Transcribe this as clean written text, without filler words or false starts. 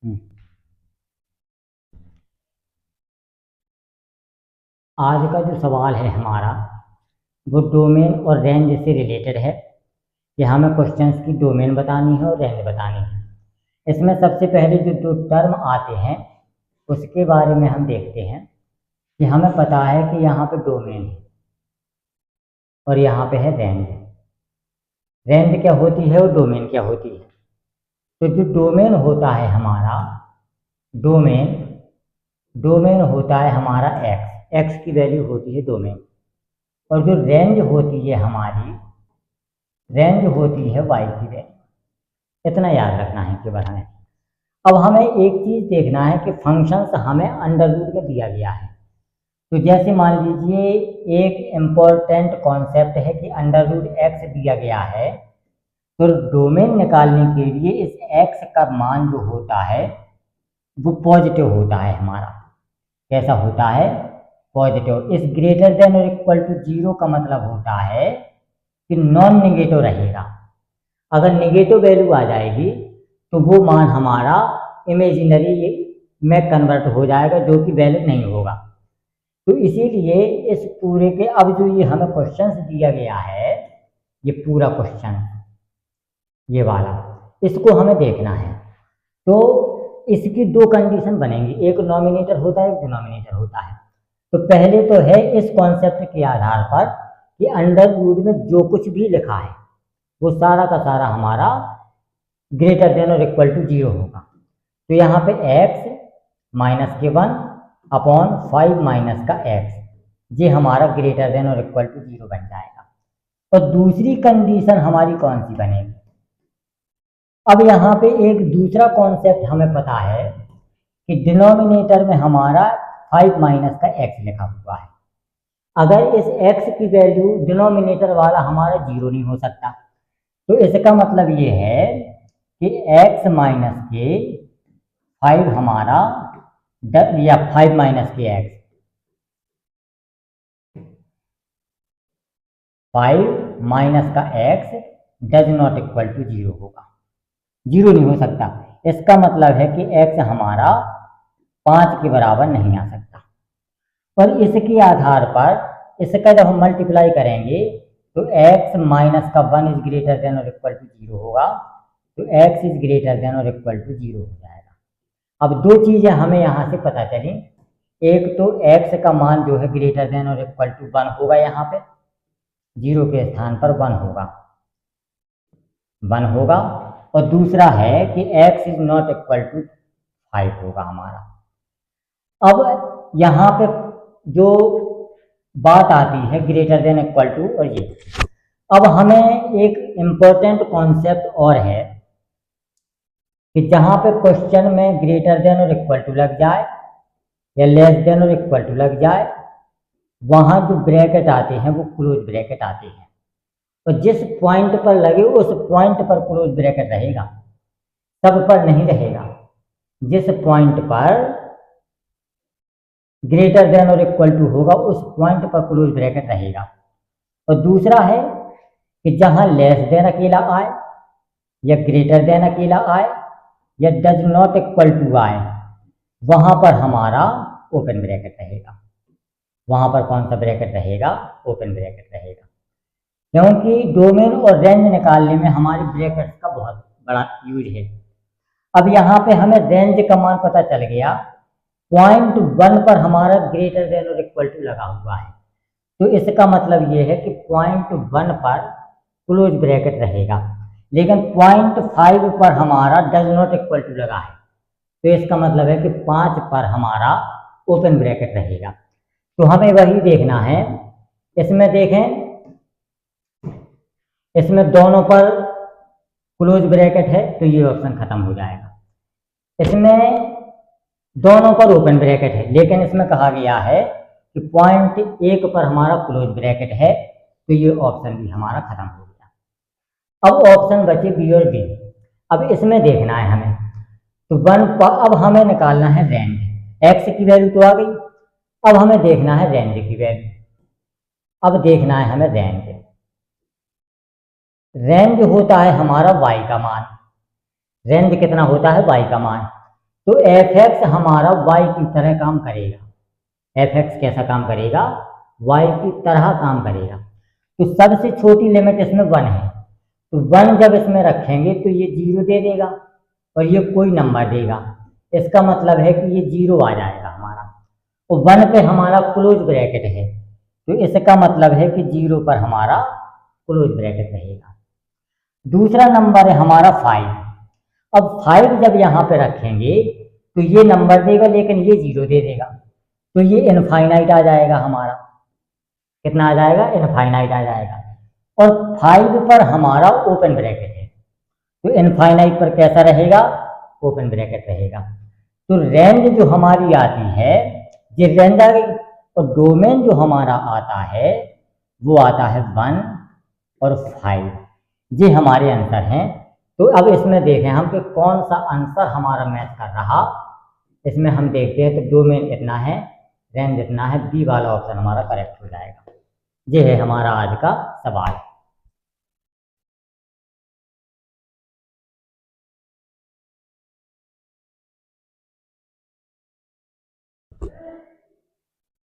हम्म। आज का जो सवाल है हमारा वो डोमेन और रेंज से रिलेटेड है कि हमें क्वेश्चंस की डोमेन बतानी है और रेंज बतानी है। इसमें सबसे पहले जो दो टर्म आते हैं उसके बारे में हम देखते हैं कि हमें पता है कि यहाँ पे डोमेन है और यहाँ पे है रेंज। रेंज क्या होती है और डोमेन क्या होती है? तो जो डोमेन होता है हमारा डोमेन डोमेन होता है हमारा एक्स की वैल्यू होती है डोमेन, और जो रेंज होती है हमारी रेंज होती है वाई की वैल्यू। इतना याद रखना है केवल हमें। अब हमें एक चीज़ देखना है कि फंक्शंस हमें अंडर रूट में दिया गया है। तो जैसे मान लीजिए एक इम्पोर्टेंट कॉन्सेप्ट है कि अंडर रूट एक्स दिया गया है, तो डोमेन निकालने के लिए इस एक्स का मान जो होता है वो पॉजिटिव होता है हमारा। कैसा होता है? पॉजिटिव। इस ग्रेटर देन और इक्वल टू 0 का मतलब होता है कि नॉन निगेटिव रहेगा। अगर निगेटिव वैल्यू आ जाएगी तो वो मान हमारा इमेजिनरी में कन्वर्ट हो जाएगा, जो कि वैलिड नहीं होगा। तो इसीलिए इस पूरे के अब जो ये हमें क्वेश्चंस दिया गया है, ये पूरा क्वेश्चन ये वाला, इसको हमें देखना है। तो इसकी दो कंडीशन बनेंगी, एक नॉमिनेटर होता है, एक डिनोमिनेटर होता है। तो पहले तो है इस कॉन्सेप्ट के आधार पर कि अंडर रूट में जो कुछ भी लिखा है वो सारा का सारा हमारा ग्रेटर देन और इक्वल टू 0 होगा। तो यहाँ पे x माइनस के 1 अपॉन 5 माइनस का x, ये हमारा ग्रेटर देन और इक्वल टू 0 बन जाएगा। और दूसरी कंडीशन हमारी कौन सी बनेगी? अब यहाँ पे एक दूसरा कॉन्सेप्ट हमें पता है कि डिनोमिनेटर में हमारा 5 माइनस का x लिखा हुआ है। अगर इस x की वैल्यू डिनोमिनेटर वाला हमारा 0 नहीं हो सकता, तो इसका मतलब ये है कि x माइनस के 5 हमारा या 5 माइनस के x 5 माइनस का x does not equal to 0 होगा। 0 नहीं हो सकता। इसका मतलब है कि x हमारा 5 के बराबर नहीं आ सकता। पर इसके आधार पर इसका जब हम मल्टीप्लाई करेंगे तो x माइनस का 1 इज ग्रेटर देन और इक्वल टू 0 होगा, तो x इज ग्रेटर देन और इक्वल टू 0 हो जाएगा। अब दो चीज़ें हमें यहाँ से पता चली, एक तो x का मान जो है ग्रेटर देन और इक्वल टू 1 होगा, यहाँ पे 0 के स्थान पर 1 होगा, और दूसरा है कि x is not equal to 5 होगा हमारा। अब यहाँ पे जो बात आती है ग्रेटर देन इक्वल टू और ये, अब हमें एक इम्पोर्टेंट कॉन्सेप्ट और है कि जहाँ पे क्वेश्चन में ग्रेटर देन और इक्वल टू लग जाए या लेस देन और इक्वल टू लग जाए, वहाँ जो ब्रैकेट आते हैं वो क्लोज ब्रैकेट आते हैं। और जिस पॉइंट पर लगे उस पॉइंट पर क्लोज ब्रैकेट रहेगा, सब पर नहीं रहेगा। जिस पॉइंट पर ग्रेटर देन और इक्वल टू होगा उस पॉइंट पर क्लोज ब्रैकेट रहेगा। और दूसरा है कि जहां लेस देन अकेला आए या ग्रेटर देन अकेला आए या डज नॉट इक्वल टू आए, वहां पर हमारा ओपन ब्रैकेट रहेगा। वहां पर कौन सा ब्रैकेट रहेगा? ओपन ब्रैकेट रहेगा। क्योंकि डोमेन और रेंज निकालने में हमारी ब्रैकेट्स का बहुत बड़ा यूज है। अब यहाँ पे हमें रेंज का मान पता चल गया, पॉइंट 1 पर हमारा ग्रेटर देन और इक्वल टू लगा हुआ है, तो इसका मतलब ये है कि पॉइंट 1 पर क्लोज ब्रैकेट रहेगा। लेकिन पॉइंट 5 पर हमारा डज नॉट इक्वल टू लगा है, तो इसका मतलब है कि 5 पर हमारा ओपन ब्रैकेट रहेगा। तो हमें वही देखना है। इसमें देखें, इसमें दोनों पर क्लोज ब्रैकेट है तो ये ऑप्शन खत्म हो जाएगा। इसमें दोनों पर ओपन ब्रैकेट है, लेकिन इसमें कहा गया है कि पॉइंट 1 पर हमारा क्लोज ब्रैकेट है, तो ये ऑप्शन भी हमारा खत्म हो गया। अब ऑप्शन बचे बी और डी। अब इसमें देखना है हमें, तो 1 पर अब हमें निकालना है रेंज। एक्स की वैल्यू तो आ गई, अब हमें देखना है रेंज की वैल्यू। अब देखना है हमें रेंज। रेंज होता है हमारा y का मान। रेंज कितना होता है? y का मान। तो एफ एक्स हमारा वाई की तरह काम करेगा। एफ एक्स कैसा काम करेगा? वाई की तरह काम करेगा। तो सबसे छोटी लिमिट इसमें वन है, तो वन जब इसमें रखेंगे तो ये जीरो दे देगा और ये कोई नंबर देगा। इसका मतलब है कि ये जीरो आ जाएगा हमारा, और वन पे हमारा क्लोज ब्रैकेट है, तो इसका मतलब है कि जीरो पर हमारा क्लोज ब्रैकेट रहेगा। दूसरा नंबर है हमारा फाइव। अब फाइव जब यहाँ पे रखेंगे तो ये नंबर देगा, लेकिन ये जीरो दे देगा, तो ये इनफाइनाइट आ जाएगा हमारा। कितना आ जाएगा? इनफाइनाइट आ जाएगा। और फाइव पर हमारा ओपन ब्रैकेट है, तो इनफाइनाइट पर कैसा रहेगा? ओपन ब्रैकेट रहेगा। तो रेंज जो हमारी आती है, ये रेंज आ गई, और डोमेन जो हमारा आता है वो आता है 1 और 5। ये हमारे आंसर हैं। तो अब इसमें देखें हम कि कौन सा आंसर हमारा मैच कर रहा। इसमें हम देखते हैं तो डोमेन इतना है, रेंज इतना है, बी वाला ऑप्शन हमारा करेक्ट हो जाएगा। ये है हमारा आज का सवाल।